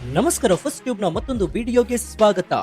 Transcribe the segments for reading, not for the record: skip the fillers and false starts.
ನಮಸ್ಕಾರ. First tube ನ ಮತ್ತೊಂದು ವಿಡಿಯೋಗೆ ಸ್ವಾಗತ.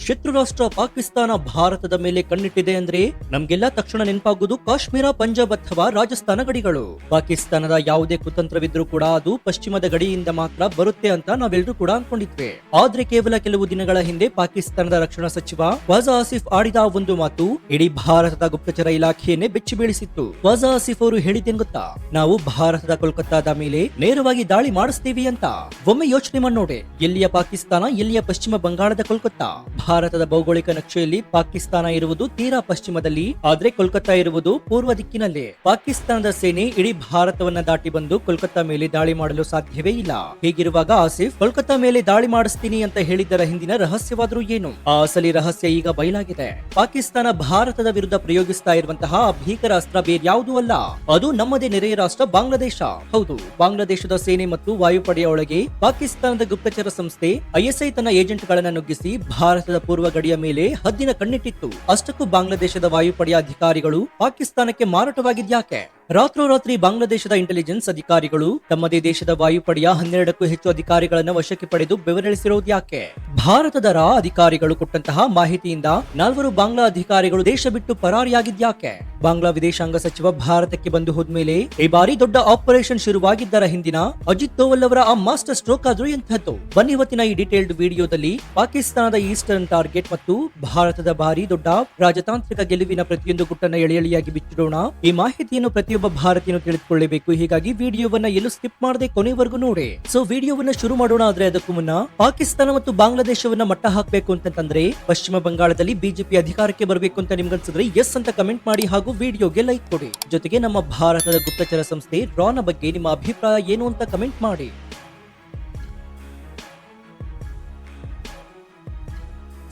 ಶತ್ರು ರಾಷ್ಟ್ರ ಪಾಕಿಸ್ತಾನ ಭಾರತದ ಮೇಲೆ ಕಣ್ಣಿಟ್ಟಿದೆ ಅಂದ್ರೆ ನಮ್ಗೆಲ್ಲ ತಕ್ಷಣ ನೆನಪಾಗುವುದು ಕಾಶ್ಮೀರ, ಪಂಜಾಬ್ ಅಥವಾ ರಾಜಸ್ಥಾನ ಗಡಿಗಳು. ಪಾಕಿಸ್ತಾನದ ಯಾವುದೇ ಕುತಂತ್ರವಿದ್ರೂ ಕೂಡ ಅದು ಪಶ್ಚಿಮದ ಗಡಿಯಿಂದ ಮಾತ್ರ ಬರುತ್ತೆ ಅಂತ ನಾವೆಲ್ಲರೂ ಕೂಡ ಅನ್ಕೊಂಡಿದ್ವಿ. ಆದ್ರೆ ಕೇವಲ ಕೆಲವು ದಿನಗಳ ಹಿಂದೆ ಪಾಕಿಸ್ತಾನದ ರಕ್ಷಣಾ ಸಚಿವ ಖ್ವಾಜಾ ಆಸಿಫ್ ಆಡಿದ ಒಂದು ಮಾತು ಇಡೀ ಭಾರತದ ಗುಪ್ತಚರ ಇಲಾಖೆಯನ್ನೇ ಬೆಚ್ಚಿ ಬೀಳಿಸಿತ್ತು. ಖ್ವಾಜಾ ಆಸಿಫ್ ಅವರು ಹೇಳಿದ್ದೇನ್ ಗೊತ್ತಾ? ನಾವು ಭಾರತದ ಕೋಲ್ಕತ್ತಾದ ಮೇಲೆ ನೇರವಾಗಿ ದಾಳಿ ಮಾಡಿಸ್ತೀವಿ ಅಂತ. ಒಮ್ಮೆ ಯೋಚನೆ ಮಾಡಿ ನೋಡಿ, ಎಲ್ಲಿಯ ಪಾಕಿಸ್ತಾನ, ಎಲ್ಲಿಯ ಪಶ್ಚಿಮ ಬಂಗಾಳದ ಕೋಲ್ಕತ್ತಾ. ಭಾರತದ ಭೌಗೋಳಿಕ ನಕ್ಷೆಯಲ್ಲಿ ಪಾಕಿಸ್ತಾನ ಇರುವುದು ತೀರಾ ಪಶ್ಚಿಮದಲ್ಲಿ, ಆದ್ರೆ ಕೋಲ್ಕತ್ತಾ ಇರುವುದು ಪೂರ್ವ ದಿಕ್ಕಿನಲ್ಲಿ. ಪಾಕಿಸ್ತಾನದ ಸೇನೆ ಇಡೀ ಭಾರತವನ್ನ ದಾಟಿ ಬಂದು ಕೋಲ್ಕತ್ತಾ ಮೇಲೆ ದಾಳಿ ಮಾಡಲು ಸಾಧ್ಯವೇ ಇಲ್ಲ. ಹೀಗಿರುವಾಗ ಆಸಿಫ್ ಕೋಲ್ಕತ್ತಾ ಮೇಲೆ ದಾಳಿ ಮಾಡಿಸ್ತೀನಿ ಅಂತ ಹೇಳಿದ್ದರ ಹಿಂದಿನ ರಹಸ್ಯವಾದ್ರೂ ಏನು? ಆ ಅಸಲಿ ರಹಸ್ಯ ಈಗ ಬಯಲಾಗಿದೆ. ಪಾಕಿಸ್ತಾನ ಭಾರತದ ವಿರುದ್ಧ ಪ್ರಯೋಗಿಸ್ತಾ ಇರುವಂತಹ ಭೀಕರ ಅಸ್ತ್ರ ಬೇರ್ಯಾವುದೂ ಅಲ್ಲ, ಅದು ನಮ್ಮದೇ ನೆರೆಯ ರಾಷ್ಟ್ರ ಬಾಂಗ್ಲಾದೇಶ. ಹೌದು, ಬಾಂಗ್ಲಾದೇಶದ ಸೇನೆ ಮತ್ತು ವಾಯುಪಡೆಯ ಒಳಗೆ ಪಾಕಿಸ್ತಾನದ ಗುಪ್ತಚರ ಸಂಸ್ಥೆ ಐಎಸ್ಐ ತನ್ನ ಏಜೆಂಟ್ಗಳನ್ನ ನುಗ್ಗಿಸಿ ಭಾರತದ ಪೂರ್ವ ಗಡಿಯ ಮೇಲೆ ಹದ್ದಿನ ಕಣ್ಣಿಟ್ಟಿತ್ತು. ಅಷ್ಟಕ್ಕೂ ಬಾಂಗ್ಲಾದೇಶದ ವಾಯುಪಡೆಯ ಅಧಿಕಾರಿಗಳು ಪಾಕಿಸ್ತಾನಕ್ಕೆ ಮಾರಾಟವಾಗಿದ್ಯಾಕೆ? ರಾತ್ರೋರಾತ್ರಿ ಬಾಂಗ್ಲಾದೇಶದ ಇಂಟೆಲಿಜೆನ್ಸ್ ಅಧಿಕಾರಿಗಳು ತಮ್ಮದೇ ದೇಶದ ವಾಯುಪಡೆಯ 12ಕ್ಕೂ ಹೆಚ್ಚು ಅಧಿಕಾರಿಗಳನ್ನು ವಶಕ್ಕೆ ಪಡೆದು ಬೆವರಿಳಿಸಿರುವುದು ಯಾಕೆ? ಭಾರತದ ರಾ ಅಧಿಕಾರಿಗಳು ಕೊಟ್ಟಂತಹ ಮಾಹಿತಿಯಿಂದ 4 ಬಾಂಗ್ಲಾ ಅಧಿಕಾರಿಗಳು ದೇಶ ಬಿಟ್ಟು ಪರಾರಿಯಾಗಿದ್ಯಾಕೆ? ಬಾಂಗ್ಲಾ ವಿದೇಶಾಂಗ ಸಚಿವ ಭಾರತಕ್ಕೆ ಬಂದು ಹೋದ್ಮೇಲೆ ಈ ಬಾರಿ ದೊಡ್ಡ ಆಪರೇಷನ್ ಶುರುವಾಗಿದ್ದರ ಹಿಂದಿನ ಅಜಿತ್ ದೋವಲ್ ಅವರ ಆ ಮಾಸ್ಟರ್ ಸ್ಟ್ರೋಕ್ ಆದ್ರೂ ಎಂಥದ್ದು? ಬನ್ನಿ ಇವತ್ತಿನ ಈ ಡೀಟೇಲ್ಡ್ ವಿಡಿಯೋದಲ್ಲಿ ಪಾಕಿಸ್ತಾನದ ಈಸ್ಟರ್ನ್ ಟಾರ್ಗೆಟ್ ಮತ್ತು ಭಾರತದ ಭಾರಿ ದೊಡ್ಡ ರಾಜತಾಂತ್ರಿಕ ಗೆಲುವಿನ ಪ್ರತಿಯೊಂದು ಗುಟ್ಟನ್ನ ಎಳೆಯಾಗಿ ಬಿಚ್ಚಿಡೋಣ. ಈ ಮಾಹಿತಿಯನ್ನು ಪ್ರತಿಯೊಬ್ಬ ಭಾರತೀಯನು ತಿಳಿದುಕೊಳ್ಳಬೇಕು. ಹೀಗಾಗಿ ವಿಡಿಯೋವನ್ನ ಎಲ್ಲೂ ಸ್ಕಿಪ್ ಮಾಡದೆ ಕೊನೆವರೆಗೂ ನೋಡಿ. ಸೊ ವಿಡಿಯೋವನ್ನ ಶುರು ಮಾಡೋಣ. ಆದ್ರೆ ಅದಕ್ಕೂ ಮುನ್ನ ಪಾಕಿಸ್ತಾನ ಮತ್ತು ಬಾಂಗ್ಲಾದೇಶವನ್ನ ಮಟ್ಟ ಹಾಕಬೇಕು ಅಂತಂದ್ರೆ ಪಶ್ಚಿಮ ಬಂಗಾಳದಲ್ಲಿ ಬಿಜೆಪಿ ಅಧಿಕಾರಕ್ಕೆ ಬರಬೇಕು ಅಂತ ನಿಮ್ಗನ್ಸಿದ್ರೆ ಎಸ್ ಅಂತ ಕಮೆಂಟ್ ಮಾಡಿ ಹಾಗೂ ವಿಡಿಯೋಗೆ ಲೈಕ್ ಕೊಡಿ. ಜೊತೆಗೆ ನಮ್ಮ ಭಾರತದ ಗುಪ್ತಚರ ಸಂಸ್ಥೆ ರಾನ ಬಗ್ಗೆ ನಿಮ್ಮ ಅಭಿಪ್ರಾಯ ಏನು ಅಂತ ಕಮೆಂಟ್ ಮಾಡಿ.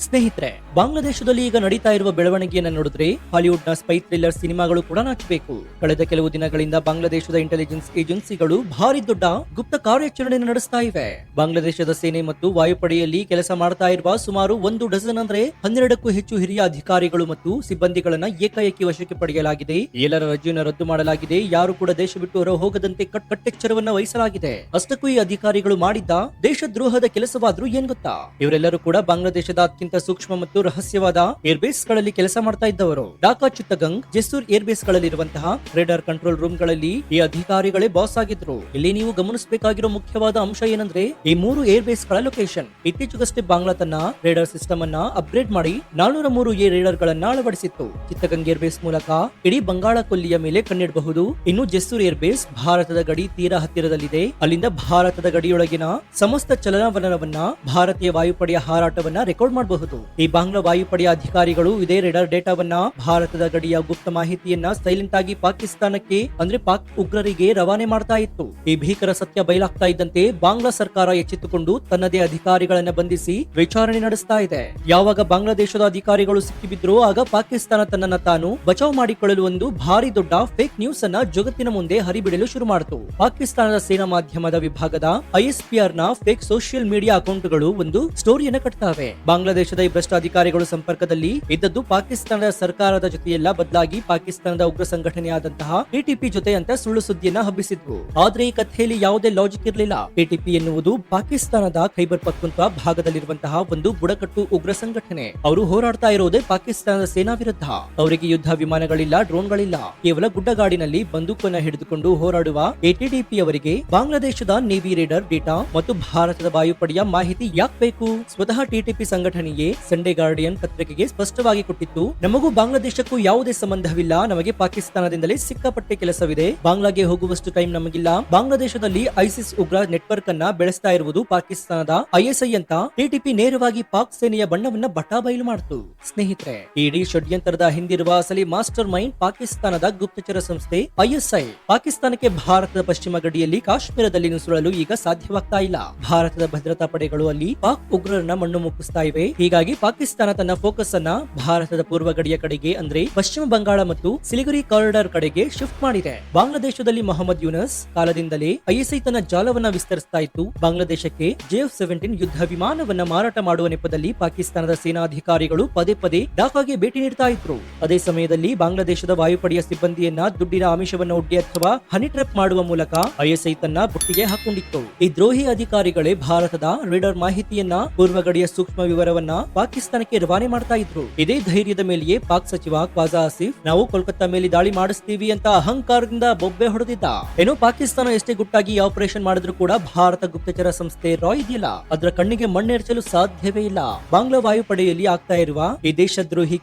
ಸ್ನೇಹಿತರೆ, ಬಾಂಗ್ಲಾದೇಶದಲ್ಲಿ ಈಗ ನಡೀತಾ ಇರುವ ಬೆಳವಣಿಗೆಯನ್ನು ನೋಡಿದ್ರೆ ಹಾಲಿವುಡ್ ನ ಸ್ಪೈ ಥ್ರಿಲ್ಲರ್ ಸಿನಿಮಾಗಳು ಕೂಡ ನಾಚಬೇಕು. ಕಳೆದ ಕೆಲವು ದಿನಗಳಿಂದ ಬಾಂಗ್ಲಾದೇಶದ ಇಂಟೆಲಿಜೆನ್ಸ್ ಏಜೆನ್ಸಿಗಳು ಭಾರಿ ದೊಡ್ಡ ಗುಪ್ತ ಕಾರ್ಯಾಚರಣೆಯನ್ನು ನಡೆಸ್ತಾ ಇವೆ. ಬಾಂಗ್ಲಾದೇಶದ ಸೇನೆ ಮತ್ತು ವಾಯುಪಡೆಯಲ್ಲಿ ಕೆಲಸ ಮಾಡ್ತಾ ಇರುವ ಸುಮಾರು 1 ಡಜನ್ ಅಂದ್ರೆ 12ಕ್ಕೂ ಹೆಚ್ಚು ಹಿರಿಯ ಅಧಿಕಾರಿಗಳು ಮತ್ತು ಸಿಬ್ಬಂದಿಗಳನ್ನ ಏಕಾಏಕಿ ವಶಕ್ಕೆ ಪಡೆಯಲಾಗಿದೆ. ಎಲ್ಲರ ರಜೆಯನ್ನು ರದ್ದು ಮಾಡಲಾಗಿದೆ. ಯಾರು ಕೂಡ ದೇಶ ಬಿಟ್ಟು ಹೊರ ಹೋಗದಂತೆ ಕಟ್ಟೆಚ್ಚರವನ್ನ ವಹಿಸಲಾಗಿದೆ. ಅಷ್ಟಕ್ಕೂ ಈ ಅಧಿಕಾರಿಗಳು ಮಾಡಿದ್ದ ದೇಶದ್ರೋಹದ ಕೆಲಸವಾದ್ರೂ ಏನ್ ಗೊತ್ತಾ? ಇವರೆಲ್ಲರೂ ಕೂಡ ಬಾಂಗ್ಲಾದೇಶದ ಅತ್ಯಂತ ಸೂಕ್ಷ್ಮ ಮತ್ತು ರಹಸ್ಯವಾದ ಏರ್ಬೇಸ್ ಗಳಲ್ಲಿ ಕೆಲಸ ಮಾಡ್ತಾ ಇದ್ದವರು. Dhaka, ಚಿತ್ತಗಂಗ್, ಜೆಸ್ಸೂರ್ airbase ಗಳಲ್ಲಿರುವಂತಹ radar control room ಗಳಲ್ಲಿ ಈ ಅಧಿಕಾರಿಗಳೇ ಬಾಸ್ ಆಗಿದ್ರು. ಇಲ್ಲಿ ನೀವು ಗಮನಿಸಬೇಕಾಗಿರೋ ಮುಖ್ಯವಾದ ಅಂಶ ಏನಂದ್ರೆ ಈ 3 ಏರ್ಬೇಸ್ ಗಳ ಲೊಕೇಶನ್. ಇತ್ತೀಚೆಗಷ್ಟೇ ಬಾಂಗ್ಲಾ ತನ್ನ ರೇಡಾರ್ ಸಿಸ್ಟಮ್ ಅನ್ನ ಅಪ್ಗ್ರೇಡ್ ಮಾಡಿ 403 ರೇಡಾರ್ ಗಳನ್ನ ಅಳವಡಿಸಿತ್ತು. ಚಿತ್ತಗಂಗ್ ಏರ್ಬೇಸ್ ಮೂಲಕ ಇಡೀ ಬಂಗಾಳ ಕೊಲ್ಲಿಯ ಮೇಲೆ ಕಣ್ಣಿಡಬಹುದು. ಇನ್ನು ಜೆಸ್ಸೂರ್ ಏರ್ಬೇಸ್ ಭಾರತದ ಗಡಿ ತೀರಾ ಹತ್ತಿರದಲ್ಲಿದೆ. ಅಲ್ಲಿಂದ ಭಾರತದ ಗಡಿಯೊಳಗಿನ ಸಮಸ್ತ ಚಲನವಲನವನ್ನ ಭಾರತೀಯ ವಾಯುಪಡೆಯ ಹಾರಾಟವನ್ನ ರೆಕಾರ್ಡ್ ಮಾಡಬಹುದು. ಈ ಬಾಂಗ್ಲಾ ವಾಯುಪಡೆಯ ಅಧಿಕಾರಿಗಳು ಇದೇ ರೇಡಾರ್ ಡೇಟಾವನ್ನ ಭಾರತದ ಗಡಿಯ ಗುಪ್ತ ಮಾಹಿತಿಯನ್ನ ಸೈಲೆಂಟ್ ಆಗಿ ಪಾಕಿಸ್ತಾನಕ್ಕೆ ಅಂದ್ರೆ ಪಾಕ್ ಉಗ್ರರಿಗೆ ರವಾನೆ ಮಾಡ್ತಾ ಇತ್ತು. ಈ ಭೀಕರ ಸತ್ಯ ಬಯಲಾಗ್ತಾ ಇದ್ದಂತೆ ಬಾಂಗ್ಲಾ ಸರ್ಕಾರ ಎಚ್ಚೆತ್ತುಕೊಂಡು ತನ್ನದೇ ಅಧಿಕಾರಿಗಳನ್ನ ಬಂಧಿಸಿ ವಿಚಾರಣೆ ನಡೆಸ್ತಾ ಇದೆ. ಯಾವಾಗ ಬಾಂಗ್ಲಾದೇಶದ ಅಧಿಕಾರಿಗಳು ಸಿಕ್ಕಿಬಿದ್ರು ಆಗ ಪಾಕಿಸ್ತಾನ ತನ್ನನ್ನ ತಾನು ಬಚಾವ್ ಮಾಡಿಕೊಳ್ಳಲು ಒಂದು ಭಾರಿ ದೊಡ್ಡ ಫೇಕ್ ನ್ಯೂಸ್ ಅನ್ನ ಜಗತ್ತಿನ ಮುಂದೆ ಹರಿಬಿಡಲು ಶುರು ಮಾಡಿತು. ಪಾಕಿಸ್ತಾನದ ಸೇನಾ ಮಾಧ್ಯಮದ ವಿಭಾಗದ ಐಎಸ್ಪಿಆರ್ ನ ಫೇಕ್ ಸೋಷಿಯಲ್ ಮೀಡಿಯಾ ಅಕೌಂಟ್ಗಳು ಒಂದು ಸ್ಟೋರಿಯನ್ನ ಕಟ್ತಾವೆ. ಬಾಂಗ್ಲಾದೇಶದ ಈ ಭ್ರಷ್ಟ ಅಧಿಕಾರಿಗಳು ಸಂಪರ್ಕದಲ್ಲಿ ಇದ್ದದ್ದು ಪಾಕಿಸ್ತಾನದ ಸರ್ಕಾರದ ಜೊತೆಯಲ್ಲ, ಬದಲಾಗಿ ಪಾಕಿಸ್ತಾನದ ಉಗ್ರ ಸಂಘಟನೆಯಾದಂತಹ ಟಿಟಿಪಿ ಜೊತೆ ಅಂತ ಸುಳ್ಳು ಸುದ್ದಿಯನ್ನ ಹಬ್ಬಿಸಿದ್ವು. ಆದ್ರೆ ಈ ಕಥೆಯಲ್ಲಿ ಯಾವುದೇ ಲಾಜಿಕ್ ಇರಲಿಲ್ಲ. ಟಿಟಿಪಿ ಎನ್ನುವುದು ಪಾಕಿಸ್ತಾನದ ಖೈಬರ್ ಪಖ್ತೂನ್ಖ್ವಾ ಭಾಗದಲ್ಲಿರುವಂತಹ ಒಂದು ಬುಡಕಟ್ಟು ಉಗ್ರ ಸಂಘಟನೆ. ಅವರು ಹೋರಾಡ್ತಾ ಇರೋದೇ ಪಾಕಿಸ್ತಾನದ ಸೇನಾ ವಿರುದ್ಧ. ಅವರಿಗೆ ಯುದ್ಧ ವಿಮಾನಗಳಿಲ್ಲ, ಡ್ರೋನ್ಗಳಿಲ್ಲ, ಕೇವಲ ಗುಡ್ಡಗಾಡಿನಲ್ಲಿ ಬಂದೂಕನ್ನ ಹಿಡಿದುಕೊಂಡು ಹೋರಾಡುವ ಟಿಟಿಪಿ ಅವರಿಗೆ ಬಾಂಗ್ಲಾದೇಶದ ನೇವಿ ರೇಡರ್ ಡೇಟಾ ಮತ್ತು ಭಾರತದ ವಾಯುಪಡೆಯ ಮಾಹಿತಿ ಯಾಕೆ ಬೇಕು? ಸ್ವತಃ ಟಿಟಿಪಿ ಸಂಘಟನೆಯೇ ಸಂಡೇ ಗಾರ್ಡಿಯನ್ ಪತ್ರಿಕೆಗೆ ಸ್ಪಷ್ಟವಾಗಿ ಕೊಟ್ಟಿತ್ತು, ನಮಗೂ ಬಾಂಗ್ಲಾದೇಶಕ್ಕೂ ಯಾವುದೇ ಸಂಬಂಧವಿಲ್ಲ, ನಮಗೆ ಪಾಕಿಸ್ತಾನದಿಂದಲೇ ಸಿಕ್ಕಾಪಟ್ಟೆ ಕೆಲಸವಿದೆ, ಬಾಂಗ್ಲಾಗೆ ಹೋಗುವಷ್ಟು ಟೈಮ್ ನಮಗಿಲ್ಲ. ಬಾಂಗ್ಲಾದೇಶದಲ್ಲಿ ಐಸಿಸ್ ಉಗ್ರ ನೆಟ್ವರ್ಕ್ ಅನ್ನ ಬೆಳೆಸ್ತಾ ಇರುವುದು ಪಾಕಿಸ್ತಾನದ ಐಎಸ್ಐ ಅಂತ ಟಿಟಿಪಿ ನೇರವಾಗಿ ಪಾಕ್ ಸೇನೆಯ ಬಣ್ಣವನ್ನ ಬಟಾಬಯಲು ಮಾಡಿತು. ಸ್ನೇಹಿತರೆ, ಇಡೀ ಷಡ್ಯಂತ್ರದ ಹಿಂದಿರುವ ಅಸಲಿ ಮಾಸ್ಟರ್ ಮೈಂಡ್ ಪಾಕಿಸ್ತಾನದ ಗುಪ್ತಚರ ಸಂಸ್ಥೆ ಐಎಸ್ಐ. ಪಾಕಿಸ್ತಾನಕ್ಕೆ ಭಾರತದ ಪಶ್ಚಿಮ ಗಡಿಯಲ್ಲಿ ಕಾಶ್ಮೀರದಲ್ಲಿ ನುಸುಳಲು ಈಗ ಸಾಧ್ಯವಾಗ್ತಾ ಇಲ್ಲ. ಭಾರತದ ಭದ್ರತಾ ಪಡೆಗಳು ಅಲ್ಲಿ ಪಾಕ್ ಉಗ್ರರನ್ನ ಮಣ್ಣು ಮುಕ್ಕಿಸ್ತಾ ಇವೆ. ಹೀಗಾಗಿ ಪಾಕಿಸ್ತಾನ ಪಾಕಿಸ್ತಾನ ತನ್ನ ಫೋಕಸ್ ಅನ್ನ ಭಾರತದ ಪೂರ್ವ ಗಡಿಯ ಕಡೆಗೆ ಅಂದ್ರೆ ಪಶ್ಚಿಮ ಬಂಗಾಳ ಮತ್ತು ಸಿಲಿಗುರಿ ಕಾರಿಡಾರ್ ಕಡೆಗೆ ಶಿಫ್ಟ್ ಮಾಡಿದೆ. ಬಾಂಗ್ಲಾದೇಶದಲ್ಲಿ ಮೊಹಮ್ಮದ್ ಯೂನಸ್ ಕಾಲದಿಂದಲೇ ಐಎಸ್ಐ ತನ್ನ ಜಾಲವನ್ನ ವಿಸ್ತರಿಸ್ತಾ ಇತ್ತು. ಬಾಂಗ್ಲಾದೇಶಕ್ಕೆ JF-17 ಯುದ್ಧ ವಿಮಾನವನ್ನ ಮಾರಾಟ ಮಾಡುವ ನೆಪದಲ್ಲಿ ಪಾಕಿಸ್ತಾನದ ಸೇನಾಧಿಕಾರಿಗಳು ಪದೇ ಪದೇ ಢಾಕಾಗೆ ಭೇಟಿ ನೀಡ್ತಾ ಇದ್ರು. ಅದೇ ಸಮಯದಲ್ಲಿ ಬಾಂಗ್ಲಾದೇಶದ ವಾಯುಪಡೆಯ ಸಿಬ್ಬಂದಿಯನ್ನ ದುಡ್ಡಿನ ಆಮಿಷವನ್ನ ಒಡ್ಡಿ ಅಥವಾ ಹನಿ ಟ್ರ್ಯಾಪ್ ಮಾಡುವ ಮೂಲಕ ಐಎಸ್ಐ ತನ್ನ ಬುಟ್ಟಿಗೆ ಹಾಕೊಂಡಿತ್ತು. ಈ ದ್ರೋಹಿ ಅಧಿಕಾರಿಗಳೇ ಭಾರತದ ರೇಡಾರ್ ಮಾಹಿತಿಯನ್ನ ಪೂರ್ವ ಗಡಿಯ ಸೂಕ್ಷ್ಮ ವಿವರವನ್ನ ಪಾಕಿಸ್ತಾನಕ್ಕೆ ರವಾನೆ ಮಾಡ್ತಾ ಇದ್ರು. ಇದೇ ಧೈರ್ಯದ ಮೇಲೆಯೇ ಪಾಕ್ ಸಚಿವ ಖ್ವಾಜಾ ಆಸಿಫ್ ನಾವು ಕೋಲ್ಕತ್ತಾ ಮೇಲೆ ದಾಳಿ ಮಾಡಿಸ್ತೀವಿ ಅಂತ ಅಹಂಕಾರದಿಂದ ಬೊಬ್ಬೆ ಹೊಡೆದಿದ್ದ. ಏನೋ ಪಾಕಿಸ್ತಾನ ಎಷ್ಟೇ ಗುಟ್ಟಾಗಿ ಆಪರೇಷನ್ ಮಾಡಿದ್ರು ಕೂಡ ಭಾರತ ಗುಪ್ತಚರ ಸಂಸ್ಥೆ ರಾ ಇದೆಯಲ್ಲ ಅದರ ಕಣ್ಣಿಗೆ ಮಣ್ಣೆರಚಲು ಸಾಧ್ಯವೇ ಇಲ್ಲ. ಬಾಂಗ್ಲಾ ವಾಯುಪಡೆಯಲ್ಲಿ ಆಗ್ತಾ ಇರುವ ಈ ದೇಶದ್ರೋಹಿ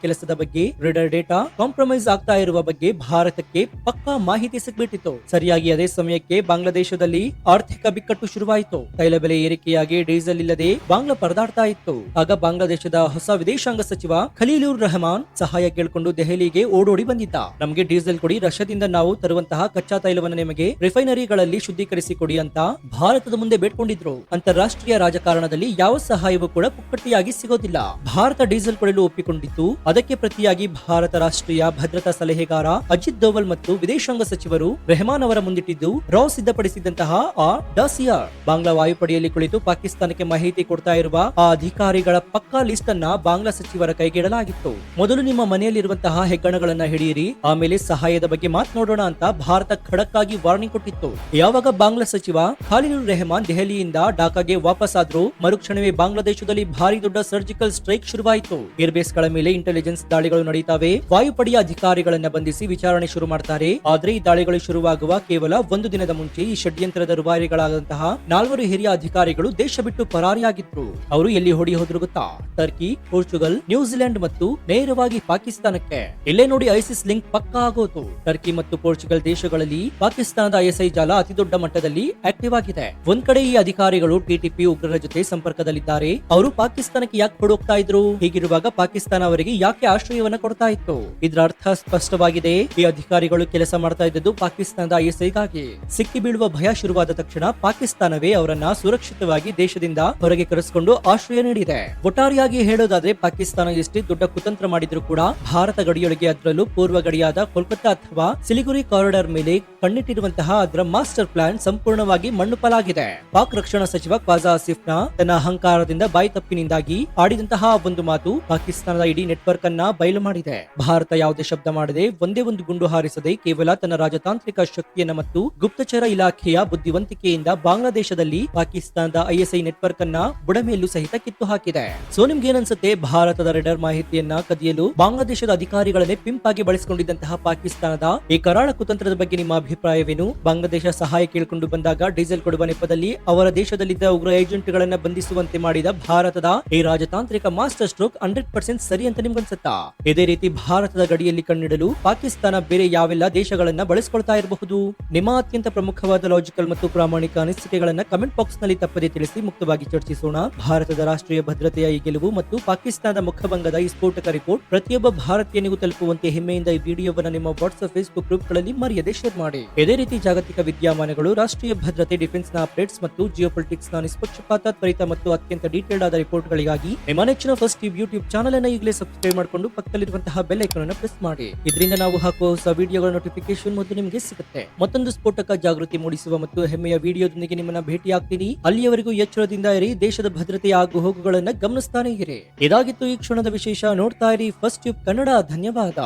ಕೆಲಸದ ಬಗ್ಗೆ ರೇಡಾರ್ ಡೇಟಾ ಕಾಂಪ್ರಮೈಸ್ ಆಗ್ತಾ ಇರುವ ಬಗ್ಗೆ ಭಾರತಕ್ಕೆ ಪಕ್ಕಾ ಮಾಹಿತಿ ಸಿಗ್ಬಿಟ್ಟಿತ್ತು. ಸರಿಯಾಗಿ ಅದೇ ಸಮಯಕ್ಕೆ ಬಾಂಗ್ಲಾದೇಶದಲ್ಲಿ ಆರ್ಥಿಕ ಬಿಕ್ಕಟ್ಟು ಶುರುವಾಯಿತು. ತೈಲ ಬೆಲೆ ಏರಿಕೆಯಾಗಿ ಡೀಸೆಲ್ ಇಲ್ಲದೆ ಬಾಂಗ್ಲಾ ಪರದಾಡ್ತಾ ಇತ್ತು. ಆಗ ಬಾಂಗ್ಲಾದೇಶದ ಹೊಸ ವಿದೇಶಾಂಗ ಸಚಿವ ಖಲೀಲುರ್ ರೆಹಮಾನ್ ಸಹಾಯ ಕೇಳಿಕೊಂಡು ದೆಹಲಿಗೆ ಓಡೋಡಿ ಬಂದಿದ್ದ. ನಮಗೆ ಡೀಸೆಲ್ ಕೊಡಿ, ರಷ್ಯಾದಿಂದ ನಾವು ತರುವಂತಹ ಕಚ್ಚಾ ತೈಲವನ್ನು ನಿಮಗೆ ರಿಫೈನರಿಗಳಲ್ಲಿ ಶುದ್ಧೀಕರಿಸಿ ಕೊಡಿ ಅಂತ ಭಾರತದ ಮುಂದೆ ಬೇಡ್ಕೊಂಡಿದ್ರು. ಅಂತಾರಾಷ್ಟ್ರೀಯ ರಾಜಕಾರಣದಲ್ಲಿ ಯಾವ ಸಹಾಯವೂ ಕೂಡ ಪುಕ್ಕಟ್ಟಿಯಾಗಿ ಸಿಗೋದಿಲ್ಲ. ಭಾರತ ಡೀಸೆಲ್ ಕೊಡಲು ಒಪ್ಪಿಕೊಂಡಿತ್ತು. ಅದಕ್ಕೆ ಪ್ರತಿಯಾಗಿ ಭಾರತ ರಾಷ್ಟ್ರೀಯ ಭದ್ರತಾ ಸಲಹೆಗಾರ ಅಜಿತ್ ದೋವಲ್ ಮತ್ತು ವಿದೇಶಾಂಗ ಸಚಿವರು ರೆಹಮಾನ್ ಅವರ ಮುಂದಿಟ್ಟಿದ್ದು ರಾ ಸಿದ್ಧಪಡಿಸಿದಂತಹ ಆ ಡಾಸಿಯರ್. ಬಾಂಗ್ಲಾ ವಾಯುಪಡೆಯಲ್ಲಿ ಕುಳಿತು ಪಾಕಿಸ್ತಾನಕ್ಕೆ ಮಾಹಿತಿ ಕೊಡ್ತಾ ಇರುವ ಆ ಅಧಿಕಾರಿಗಳ ಪಕ್ಕಾ ಲಿಸ್ಟ್ ಅನ್ನ ಬಾಂಗ್ಲಾ ಸಚಿವರ ಕೈಗಿಡಲಾಗಿತ್ತು. ಮೊದಲು ನಿಮ್ಮ ಮನೆಯಲ್ಲಿರುವಂತಹ ಹೆಗ್ಗಣಗಳನ್ನ ಹಿಡಿಯಿರಿ, ಆಮೇಲೆ ಸಹಾಯದ ಬಗ್ಗೆ ಮಾತನಾಡೋಣ ಅಂತ ಭಾರತ ಖಡಕ್ ಆಗಿ ವಾರ್ನಿಂಗ್ ಕೊಟ್ಟಿತ್ತು. ಯಾವಾಗ ಬಾಂಗ್ಲಾ ಸಚಿವ ಖಲೀಲುರ್ ರೆಹಮಾನ್ ದೆಹಲಿಯಿಂದ ಢಾಕಾಗೆ ವಾಪಸ್ ಆದ್ರೂ ಮರುಕ್ಷಣವೇ ಬಾಂಗ್ಲಾದೇಶದಲ್ಲಿ ಭಾರಿ ದೊಡ್ಡ ಸರ್ಜಿಕಲ್ ಸ್ಟ್ರೈಕ್ ಶುರುವಾಯಿತು. ಏರ್ಬೇಸ್ ಗಳ ಮೇಲೆ ಇಂಟೆಲಿಜೆನ್ಸ್ ದಾಳಿಗಳು ನಡೀತಾವೆ. ವಾಯುಪಡೆಯ ಅಧಿಕಾರಿಗಳನ್ನ ಬಂಧಿಸಿ ವಿಚಾರಣೆ ಶುರು ಮಾಡ್ತಾರೆ. ಆದ್ರೆ ಈ ದಾಳಿಗಳು ಶುರುವಾಗುವ ಕೇವಲ ಒಂದು ದಿನದ ಮುಂಚೆ ಈ ಷಡ್ಯಂತ್ರದ ರೂವಾರಿಗಳಾದಂತಹ 4 ಹಿರಿಯ ಅಧಿಕಾರಿಗಳು ದೇಶ ಬಿಟ್ಟು ಪರಾರಿಯಾಗಿದ್ರು. ಅವರು ಎಲ್ಲಿ ಹೊಡಿ ಹೋದ್ರು ಗೊತ್ತಾ? ಟರ್ಕಿ, ಪೋರ್ಚುಗಲ್, ನ್ಯೂಜಿಲೆಂಡ್ ಮತ್ತು ನೇರವಾಗಿ ಪಾಕಿಸ್ತಾನಕ್ಕೆ. ಇಲ್ಲೇ ನೋಡಿ ಐಸಿಸ್ ಲಿಂಕ್ ಪಕ್ಕಾ ಆಗೋತು. ಟರ್ಕಿ ಮತ್ತು ಪೋರ್ಚುಗಲ್ ದೇಶಗಳಲ್ಲಿ ಪಾಕಿಸ್ತಾನದ ಐಎಸ್ಐ ಜಾಲ ಅತಿ ದೊಡ್ಡ ಮಟ್ಟದಲ್ಲಿ ಆಕ್ಟಿವ್ ಆಗಿದೆ. ಒಂದ್ ಕಡೆ ಈ ಅಧಿಕಾರಿಗಳು ಟಿಟಿಪಿ ಉಗ್ರರ ಜೊತೆ ಸಂಪರ್ಕದಲ್ಲಿದ್ದಾರೆ. ಅವರು ಪಾಕಿಸ್ತಾನಕ್ಕೆ ಯಾಕೆ ಹೊಡೋಗ್ತಾ ಇದ್ರು? ಹೀಗಿರುವಾಗ ಪಾಕಿಸ್ತಾನ ಅವರಿಗೆ ಯಾಕೆ ಆಶ್ರಯವನ್ನ ಕೊಡ್ತಾ ಇತ್ತು? ಇದರ ಅರ್ಥ ಸ್ಪಷ್ಟವಾಗಿದೆ. ಈ ಅಧಿಕಾರಿಗಳು ಕೆಲಸ ಮಾಡ್ತಾ ಇದ್ದದ್ದು ಪಾಕಿಸ್ತಾನದ ಐಎಸ್ಐಗಾಗಿ. ಸಿಕ್ಕಿ ಬೀಳುವ ಭಯ ಶುರುವಾದ ತಕ್ಷಣ ಪಾಕಿಸ್ತಾನವೇ ಅವರನ್ನ ಸುರಕ್ಷಿತವಾಗಿ ದೇಶದಿಂದ ಹೊರಗೆ ಕರೆಸಿಕೊಂಡು ಆಶ್ರಯ ನೀಡಿದೆ. ಒಟ್ಟಾರೆಯಾಗಿ ಹೇಳೋದಾದ್ರೆ ಪಾಕಿಸ್ತಾನ ಎಷ್ಟೇ ದೊಡ್ಡ ಕುತಂತ್ರ ಮಾಡಿದ್ರು ಕೂಡ ಭಾರತ ಗಡಿಯೊಳಗೆ ಅದರಲ್ಲೂ ಪೂರ್ವ ಗಡಿಯಾದ ಕೋಲ್ಕತ್ತಾ ಅಥವಾ ಸಿಲಿಗುರಿ ಕಾರಿಡಾರ್ ಮೇಲೆ ಕಣ್ಣಿಟ್ಟಿರುವಂತಹ ಅದರ ಮಾಸ್ಟರ್ ಪ್ಲಾನ್ ಸಂಪೂರ್ಣವಾಗಿ ಮಣ್ಣುಪಾಲಾಗಿದೆ. ಪಾಕ್ ರಕ್ಷಣಾ ಸಚಿವ ಖ್ವಾಜಾ ಆಸಿಫ್ ನ ತನ್ನ ಅಹಂಕಾರದಿಂದ ಬಾಯಿ ತಪ್ಪಿನಿಂದಾಗಿ ಆಡಿದಂತಹ ಒಂದು ಮಾತು ಪಾಕಿಸ್ತಾನದ ಇಡೀ ನೆಟ್ವರ್ಕ್ ಅನ್ನ ಬಯಲು ಮಾಡಿದೆ. ಭಾರತ ಯಾವುದೇ ಶಬ್ದ ಮಾಡದೆ ಒಂದೇ ಒಂದು ಗುಂಡು ಹಾರಿಸದೆ ಕೇವಲ ತನ್ನ ರಾಜತಾಂತ್ರಿಕ ಶಕ್ತಿಯನ್ನ ಮತ್ತು ಗುಪ್ತಚರ ಇಲಾಖೆಯ ಬುದ್ಧಿವಂತಿಕೆಯಿಂದ ಬಾಂಗ್ಲಾದೇಶದಲ್ಲಿ ಪಾಕಿಸ್ತಾನದ ಐಎಸ್ಐ ನೆಟ್ವರ್ಕ್ ಅನ್ನ ಬುಡಮೇಲೂ ಸಹಿತ ಕಿತ್ತು ಹಾಕಿದೆ. ಸೊ ನಿಮ್ಗೆ ಏನನ್ಸುತ್ತೆ? ಭಾರತದ ರೇಡಾರ್ ಮಾಹಿತಿಯನ್ನ ಕದಿಯಲು ಬಾಂಗ್ಲಾದೇಶದ ಅಧಿಕಾರಿಗಳನ್ನೇ ಪಿಂಪ್ ಆಗಿ ಬಳಸಿಕೊಂಡಿದ್ದಂತಹ ಪಾಕಿಸ್ತಾನದ ಈ ಕರಾಳ ಕುತಂತ್ರದ ಬಗ್ಗೆ ನಿಮ್ಮ ಅಭಿಪ್ರಾಯವೇನು? ಬಾಂಗ್ಲಾದೇಶ ಸಹಾಯ ಕೇಳಿಕೊಂಡು ಬಂದಾಗ ಡೀಸೆಲ್ ಕೊಡುವ ನೆಪದಲ್ಲಿ ಅವರ ದೇಶದಲ್ಲಿದ್ದ ಉಗ್ರ ಏಜೆಂಟ್ ಗಳನ್ನ ಬಂಧಿಸುವಂತೆ ಮಾಡಿದ ಭಾರತದ ಈ ರಾಜತಾಂತ್ರಿಕ ಮಾಸ್ಟರ್ ಸ್ಟ್ರೋಕ್ 100% ಸರಿ ಅಂತ ನಿಮ್ಗನ್ಸುತ್ತಾ? ಇದೇ ರೀತಿ ಭಾರತದ ಗಡಿಯಲ್ಲಿ ಕಣ್ಣಿಡಲು ಪಾಕಿಸ್ತಾನ ಬೇರೆ ಯಾವೆಲ್ಲ ದೇಶಗಳನ್ನ ಬಳಸಿಕೊಳ್ತಾ ಇರಬಹುದು? ನಿಮ್ಮ ಅತ್ಯಂತ ಪ್ರಮುಖವಾದ ಲಾಜಿಕಲ್ ಮತ್ತು ಪ್ರಾಮಾಣಿಕ ಅನಿಸಿಕೆಗಳನ್ನ ಕಮೆಂಟ್ ಬಾಕ್ಸ್ ನಲ್ಲಿ ತಪ್ಪದೆ ತಿಳಿಸಿ ಮುಕ್ತವಾಗಿ ಚರ್ಚಿಸೋಣ. ಭಾರತದ ರಾಷ್ಟ್ರೀಯ ಭದ್ರತೆಯ ಈ ಗೆಲುವು ಮತ್ತು ಪಾಕಿಸ್ತಾನದ ಮುಖಭಂಗದ ಈ ಸ್ಫೋಟಕ ರಿಪೋರ್ಟ್ ಪ್ರತಿಯೊಬ್ಬ ಭಾರತೀಯನಿಗೂ ತಲುಪುವಂತೆ ಹೆಮ್ಮೆಯಿಂದ ಈ ವಿಡಿಯೋವನ್ನು ನಿಮ್ಮ ವಾಟ್ಸ್ಆಪ್ ಫೇಸ್ಬುಕ್ ಗ್ರೂಪ್ ಗಳಲ್ಲಿ ಮರೆಯದೆ ಶೇರ್ ಮಾಡಿ. ಇದೇ ರೀತಿ ಜಾಗತಿಕ ವಿದ್ಯಮಾನಗಳು, ರಾಷ್ಟ್ರೀಯ ಭದ್ರತೆ, ಡಿಫೆನ್ಸ್ ನ ಅಪ್ಡೇಟ್ಸ್ ಮತ್ತು ಜಿಯೋಪೊಲಿಟಿಕ್ಸ್ ನ ನಿಷ್ಪಕ್ಷಪಾತ, ತ್ವರಿತ ಮತ್ತು ಅತ್ಯಂತ ಡೀಟೇಲ್ಡ್ ಆದ ರಿಪೋರ್ಟ್ ಗಳಿಗಾಗಿ ನಿಮ್ಮ ನೆಚ್ಚಿನ ಫಸ್ಟ್ ಟಿವಿ ಯೂಟ್ಯೂಬ್ ಚಾನೆಲ್ ಅನ್ನು ಈಗಲೇ ಸಬ್ಸ್ಕ್ರೈಬ್ ಮಾಡಿಕೊಂಡು ಪಕ್ಕದಲ್ಲಿರುವಂತಹ ಬೆಲ್ ಐಕಾನ್ ಅನ್ನು ಪ್ರೆಸ್ ಮಾಡಿ. ಇದರಿಂದ ನಾವು ಹಾಕುವ ಹೊಸ ವಿಡಿಯೋಗಳ ನೋಟಿಫಿಕೇಶನ್ ಮೊದಲು ನಿಮಗೆ ಸಿಗುತ್ತೆ. ಮತ್ತೊಂದು ಸ್ಫೋಟಕ ಜಾಗೃತಿ ಮೂಡಿಸುವ ಮತ್ತು ಹೆಮ್ಮೆಯ ವಿಡಿಯೋದೊಂದಿಗೆ ನಿಮ್ಮನ್ನ ಭೇಟಿಯಾಗ್ತೀನಿ. ಅಲ್ಲಿಯವರೆಗೂ ಎಚ್ಚರದಿಂದ ಇರಿ. ದೇಶದ ಭದ್ರತೆಯ ಆಗು ಹೋಗುಗಳನ್ನ ಗಮನಿಸ್ತಾನೆ ಇರಿ. ಇದಾಗಿತ್ತು ಈ ಕ್ಷಣದ ವಿಶೇಷ. ನೋಡ್ತಾ ಇರಿ ಫಸ್ಟ್ ಟ್ಯೂಬ್ ಕನ್ನಡ. ಧನ್ಯವಾದ.